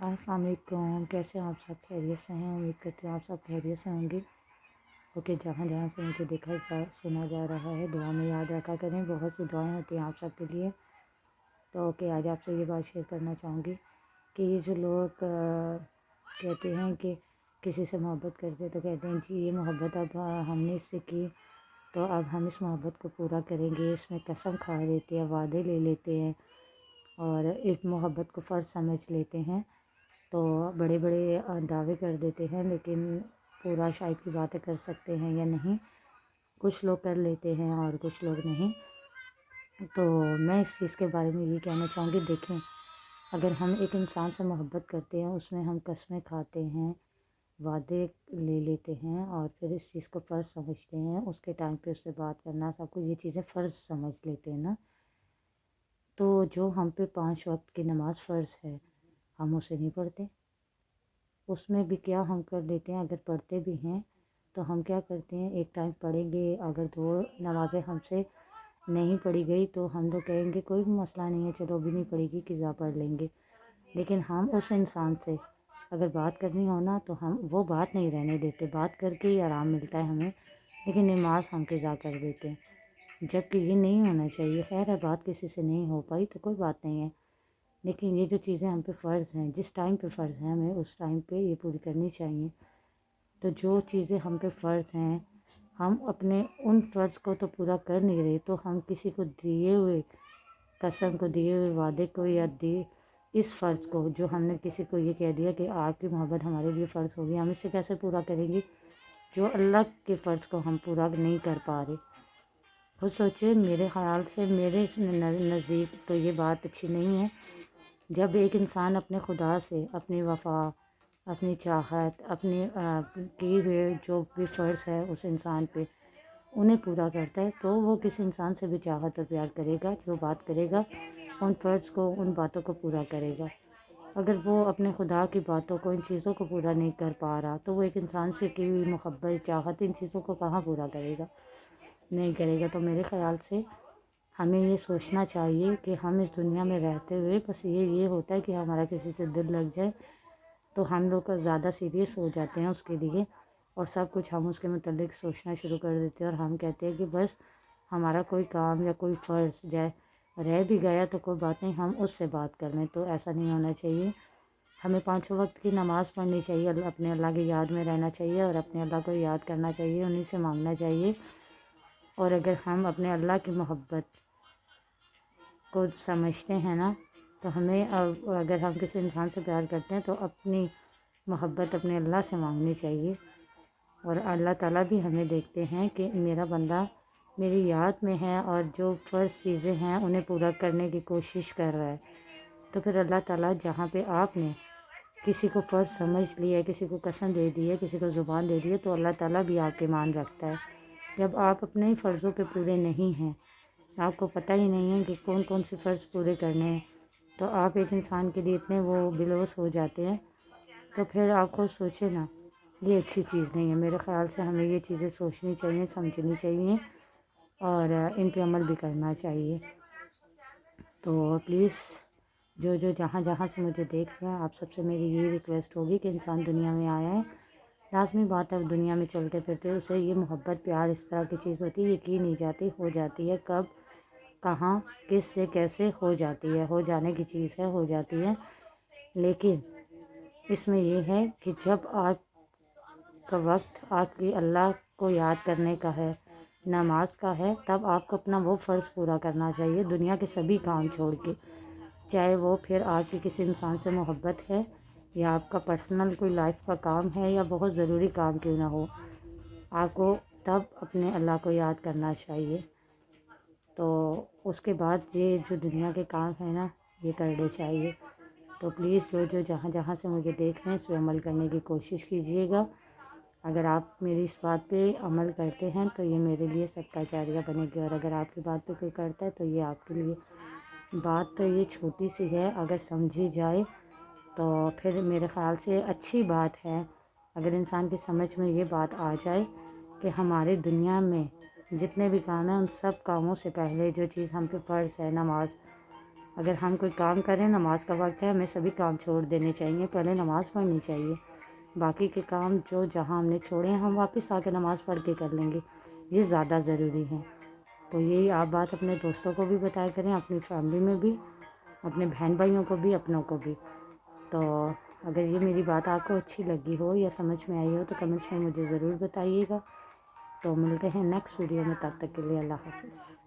السلام علیکم، کیسے ہیں آپ؟ سب خیریت سے ہیں؟ امید کرتی ہوں آپ سب خیریت سے ہوں گے۔ اوکے، جہاں جہاں سے مجھے سنا جا رہا ہے، دعا میں یاد رکھا کریں، بہت سی دعائیں ہوتی ہیں آپ سب کے لیے۔ تو اوکے، آج آپ سے یہ بات شیئر کرنا چاہوں گی کہ یہ جو لوگ کہتے ہیں کہ کسی سے محبت کرتے تو کہتے ہیں جی یہ محبت اب ہم نے اس سے کی تو اب ہم اس محبت کو پورا کریں گے، اس میں قسم کھا لیتے ہیں، وعدے لے لیتے ہیں اور اس محبت کو فرض سمجھ لیتے ہیں، تو بڑے بڑے دعوے کر دیتے ہیں، لیکن پورا شاید کی باتیں کر سکتے ہیں یا نہیں، کچھ لوگ کر لیتے ہیں اور کچھ لوگ نہیں۔ تو میں اس چیز کے بارے میں یہ کہنا چاہوں گی، دیکھیں اگر ہم ایک انسان سے محبت کرتے ہیں، اس میں ہم قسمیں کھاتے ہیں، وعدے لے لیتے ہیں اور پھر اس چیز کو فرض سمجھتے ہیں، اس کے ٹائم پہ اس سے بات کرنا سب کچھ یہ چیزیں فرض سمجھ لیتے ہیں نا، تو جو ہم پہ 5 وقت کی نماز فرض ہے ہم اسے نہیں پڑھتے، اس میں بھی کیا ہم کر لیتے ہیں، اگر پڑھتے بھی ہیں تو ہم کیا کرتے ہیں، ایک ٹائم پڑھیں گے، اگر 2 نمازیں ہم سے نہیں پڑھی گئی تو ہم تو کہیں گے کوئی بھی مسئلہ نہیں ہے، چلو ابھی نہیں پڑھی گی قضا پڑھ لیں گے، لیکن ہم اس انسان سے اگر بات کرنی ہو نا تو ہم وہ بات نہیں رہنے دیتے، بات کر کے ہی آرام ملتا ہے ہمیں، لیکن نماز ہم قضا کر دیتے ہیں، جبکہ یہ نہیں ہونا چاہیے۔ خیر ہے، بات کسی سے نہیں ہو پائی تو کوئی بات نہیں ہے، لیکن یہ جو چیزیں ہم پہ فرض ہیں، جس ٹائم پہ فرض ہیں ہمیں اس ٹائم پہ یہ پوری کرنی چاہیے۔ تو جو چیزیں ہم پہ فرض ہیں، ہم اپنے ان فرض کو تو پورا کر نہیں رہے، تو ہم کسی کو دیے ہوئے قسم کو، دیے ہوئے وعدے کو یا اس فرض کو، جو ہم نے کسی کو یہ کہہ دیا کہ آپ کی محبت ہمارے لیے فرض ہوگی، ہم اسے کیسے پورا کریں گے جو اللہ کے فرض کو ہم پورا نہیں کر پا رہے۔ خود سوچے، میرے خیال سے، میرے نزدیک تو یہ بات اچھی نہیں ہے جب ایک انسان اپنے خدا سے اپنی وفا، اپنی چاہت، اپنی کی ہوئے جو بھی فرض ہے اس انسان پہ انہیں پورا کرتا ہے، تو وہ کسی انسان سے بھی چاہت اور پیار کرے گا، جو بات کرے گا ان فرض کو، ان باتوں کو پورا کرے گا۔ اگر وہ اپنے خدا کی باتوں کو، ان چیزوں کو پورا نہیں کر پا رہا تو وہ ایک انسان سے کی ہوئی محبت، چاہت، ان چیزوں کو کہاں پورا کرے گا؟ نہیں کرے گا۔ تو میرے خیال سے ہمیں یہ سوچنا چاہیے کہ ہم اس دنیا میں رہتے ہوئے بس یہ ہوتا ہے کہ ہمارا کسی سے دل لگ جائے تو ہم لوگ زیادہ سیریس ہو جاتے ہیں اس کے لیے، اور سب کچھ ہم اس کے متعلق سوچنا شروع کر دیتے ہیں، اور ہم کہتے ہیں کہ بس ہمارا کوئی کام یا کوئی فرض جائے رہ بھی گیا تو کوئی بات نہیں، ہم اس سے بات کر لیں۔ تو ایسا نہیں ہونا چاہیے، ہمیں 5 وقت کی نماز پڑھنی چاہیے، اپنے اللہ کی یاد میں رہنا چاہیے اور اپنے اللہ کو یاد کرنا چاہیے، انہیں سے مانگنا چاہیے، اور اگر ہم اپنے اللہ کی محبت کو سمجھتے ہیں نا تو ہمیں، اگر ہم کسی انسان سے پیار کرتے ہیں تو اپنی محبت اپنے اللہ سے مانگنی چاہیے، اور اللہ تعالیٰ بھی ہمیں دیکھتے ہیں کہ میرا بندہ میری یاد میں ہے اور جو فرض چیزیں ہیں انہیں پورا کرنے کی کوشش کر رہا ہے، تو پھر اللہ تعالیٰ جہاں پہ آپ نے کسی کو فرض سمجھ لیا ہے، کسی کو قسم دے دی ہے، کسی کو زبان دے دی ہے، تو اللہ تعالیٰ بھی آپ کے مان رکھتا ہے۔ جب آپ اپنے ہی فرضوں پہ پورے نہیں ہیں، آپ کو پتہ ہی نہیں ہے کہ کون کون سے فرض پورے کرنے ہیں، تو آپ ایک انسان کے لیے اتنے وہ بلوث ہو جاتے ہیں، تو پھر آپ کو سوچے نا، یہ اچھی چیز نہیں ہے۔ میرے خیال سے ہمیں یہ چیزیں سوچنی چاہیے، سمجھنی چاہیے اور ان پہ عمل بھی کرنا چاہیے۔ تو پلیز جو جہاں جہاں سے مجھے دیکھ رہے ہیں، آپ سب سے میری یہ ریکویسٹ ہوگی کہ انسان دنیا میں آیا ہے، لازمی بات ہے دنیا میں چلتے پھرتے اسے یہ محبت، پیار اس طرح کی چیز ہوتی ہے، یہ کی نہیں جاتی، ہو جاتی ہے، کب، کہاں، کس سے، کیسے ہو جاتی ہے، ہو جانے کی چیز ہے، ہو جاتی ہے، لیکن اس میں یہ ہے کہ جب آپ کا وقت آپ کی اللہ کو یاد کرنے کا ہے، نماز کا ہے، تب آپ کو اپنا وہ فرض پورا کرنا چاہیے، دنیا کے سبھی کام چھوڑ کے، چاہے وہ پھر آپ کی کسی انسان سے محبت ہے یا آپ کا پرسنل کوئی لائف کا کام ہے یا بہت ضروری کام کیوں نہ ہو، آپ کو تب اپنے اللہ کو یاد کرنا چاہیے۔ تو اس کے بعد یہ جو دنیا کے کام ہیں نا یہ کرنے چاہیے۔ تو پلیز جو جہاں جہاں سے مجھے دیکھ رہے ہیں اس پہ عمل کرنے کی کوشش کیجیے گا، اگر آپ میری اس بات پہ عمل کرتے ہیں تو یہ میرے لیے صدقہ جاریہ بنے گی، اور اگر آپ کی بات پہ کوئی کرتا ہے تو یہ آپ کے لیے بات تو یہ چھوٹی سی ہے، اگر سمجھی جائے تو پھر میرے خیال سے اچھی بات ہے، اگر انسان کی سمجھ میں یہ بات آ جائے کہ ہمارے دنیا میں جتنے بھی کام ہیں ان سب کاموں سے پہلے جو چیز ہم پہ فرض ہے، نماز، اگر ہم کوئی کام کریں، نماز کا وقت ہے، ہمیں سبھی کام چھوڑ دینے چاہیے، پہلے نماز پڑھنی چاہیے، باقی کے کام جو جہاں ہم نے چھوڑے ہیں ہم واپس آ کے نماز پڑھ کے کر لیں گے، یہ زیادہ ضروری ہے۔ تو یہی آپ بات اپنے دوستوں کو بھی بتایا کریں، اپنی فیملی میں بھی، اپنے بہن بھائیوں کو بھی، اپنوں کو بھی۔ تو اگر یہ میری بات آپ کو اچھی لگی ہو یا سمجھ میں آئی ہو تو کمنٹس میں مجھے ضرور بتائیے گا۔ تو ملتے ہیں نیکسٹ ویڈیو میں، تب تک کے لیے اللہ حافظ۔